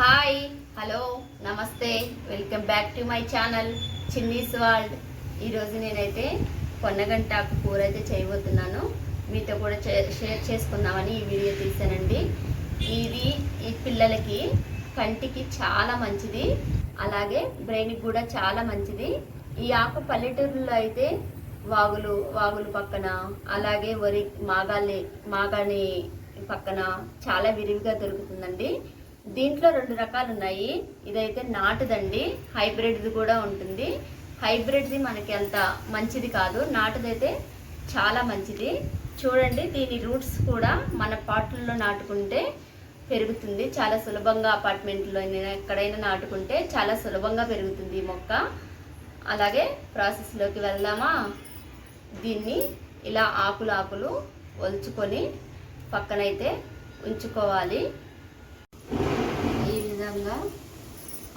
Hi, hello, నమస్తే, welcome back to my channel Chinni's world. ఈరోజు నేనైతే పొన్నగంటాకు కూర అయితే చేయబోతున్నాను. మీతో కూడా షేర్ చేసుకుందామని ఈ వీడియో తీసానండి. ఇది ఈ పిల్లలకి కంటికి చాలా మంచిది, అలాగే బ్రెయిన్కి కూడా చాలా మంచిది. ఈ ఆకు పల్లెటూరులో అయితే వాగులు పక్కన, అలాగే మాగాణి పక్కన చాలా విరివిగా దొరుకుతుందండి. దీంట్లో 2 రకాలు ఉన్నాయి. ఇదైతే నాటుదండి, హైబ్రిడ్ది కూడా ఉంటుంది. హైబ్రిడ్ది మనకి అంత మంచిది కాదు, నాటుదైతే చాలా మంచిది. చూడండి, దీని రూట్స్ కూడా మన పాట్లలో నాటుకుంటే పెరుగుతుంది చాలా సులభంగా. అపార్ట్మెంట్లో ఎక్కడైనా నాటుకుంటే చాలా సులభంగా పెరుగుతుంది ఈ మొక్క. అలాగే ప్రాసెస్లోకి వెళ్దామా. దీన్ని ఇలా ఆకులు ఒలుచుకొని పక్కనైతే ఉంచుకోవాలి. ఈ విధంగా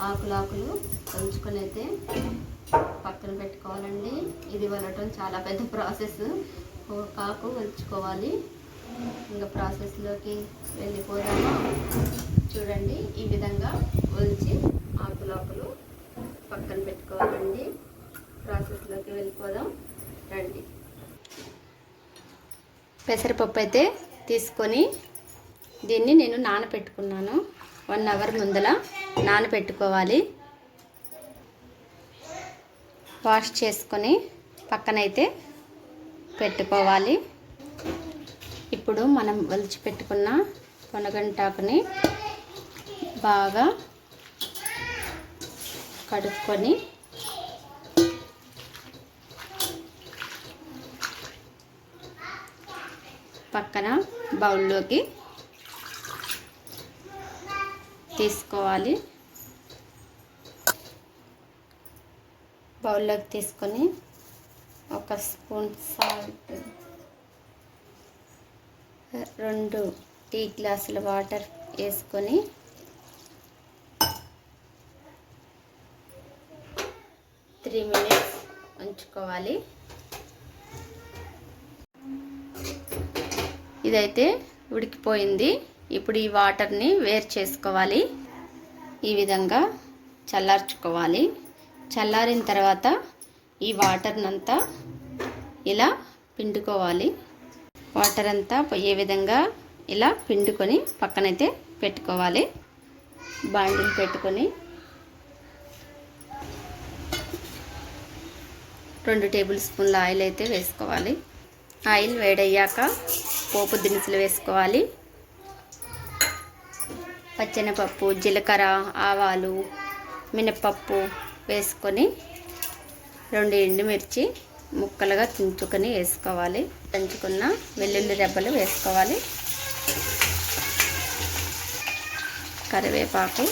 ఆకులు ఒలుచుకొని అయితే పక్కన పెట్టుకోవాలండి. ఇది వలటం చాలా పెద్ద ప్రాసెస్. ఒక ఆకు ఒలుచుకోవాలి. ఇంకా ప్రాసెస్లోకి వెళ్ళిపోదామా. చూడండి, ఈ విధంగా ఒలిచి ఆకులు పక్కన పెట్టుకోవాలండి. ప్రాసెస్లోకి వెళ్ళిపోదాం రండి. పెసరపప్పు అయితే తీసుకొని దీన్ని నేను నానబెట్టుకున్నాను. 1 అవర్ ముందల నానబెట్టుకోవాలి. వాష్ చేసుకొని పక్కనైతే పెట్టుకోవాలి. ఇప్పుడు మనం ఒలిచి పెట్టుకున్న పొనగంటాకుని బాగా కడుక్కొని పక్కన బౌల్లోకి తీసుకోవాలి. బౌల్లోకి తీసుకొని 1 స్పూన్ సాల్ట్, 2 టీ గ్లాసుల వాటర్ వేసుకొని 3 మినిట్స్ ఉంచుకోవాలి. ఇదైతే ఉడికిపోయింది. ఇప్పుడు ఈ వాటర్ని వేరు చేసుకోవాలి. ఈ విధంగా చల్లార్చుకోవాలి. చల్లారిన తర్వాత ఈ వాటర్నంతా ఇలా పిండుకోవాలి. వాటర్ అంతా పోయే విధంగా ఇలా పిండుకొని పక్కనైతే పెట్టుకోవాలి. బాండిల్ పెట్టుకొని 2 టేబుల్ స్పూన్ల ఆయిల్ అయితే వేసుకోవాలి. ఆయిల్ వేడయ్యాక పోపు దినుసులు వేసుకోవాలి. పచ్చెనపప్పు, జీలకర్ర, ఆవాలు, మినపప్పు వేసుకొని 2 ఎండుమిర్చి ముక్కలుగా తుంచుకొని వేసుకోవాలి. దంచుకున్న వెల్లుల్లి రెబ్బలు వేసుకోవాలి. కరివేపాకు,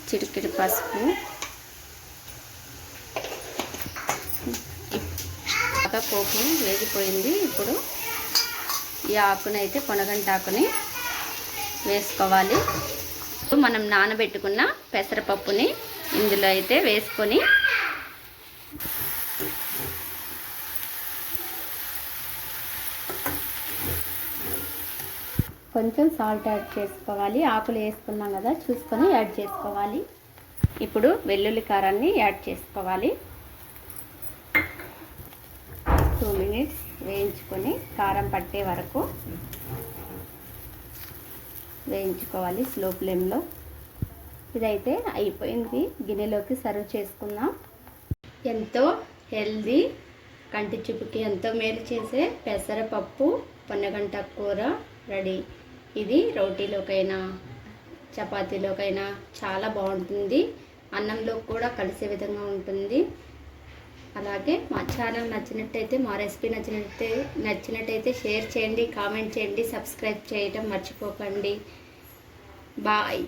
చిటికెడు పసుపు, పోపు వేగిపోయింది. ఇప్పుడు ఈ ఆకునైతే పొనగంటాకుని వేసుకోవాలి. మనం నానబెట్టుకున్న పెసరపప్పుని ఇందులో అయితే వేసుకొని కొంచెం సాల్ట్ యాడ్ చేసుకోవాలి. ఆకులు వేసుకున్నాం కదా, చూసుకొని యాడ్ చేసుకోవాలి. ఇప్పుడు వెల్లుల్లి కారాన్ని యాడ్ చేసుకోవాలి. 2 మినిట్స్ వేయించుకొని కారం పట్టే వరకు వేయించుకోవాలి స్లో ఫ్లేమ్లో. ఇదైతే అయిపోయింది. గిన్నెలోకి సర్వ్ చేసుకుందాం. ఎంతో హెల్దీ, కంటి చూపుకి ఎంతో మేలు చేసే పెసరపప్పు పొన్నగంటాకు కూర రెడీ. ఇది రోటీలోకైనా చపాతీలోకైనా చాలా బాగుంటుంది. అన్నంలో కూడా కలిసే విధంగా ఉంటుంది. అలాగే మా ఛానల్ నచ్చినట్టయితే, మా రెసిపీ నచ్చినట్టయితే షేర్ చేయండి, కామెంట్ చేయండి, సబ్స్క్రైబ్ చేయటం మర్చిపోకండి. బాయ్.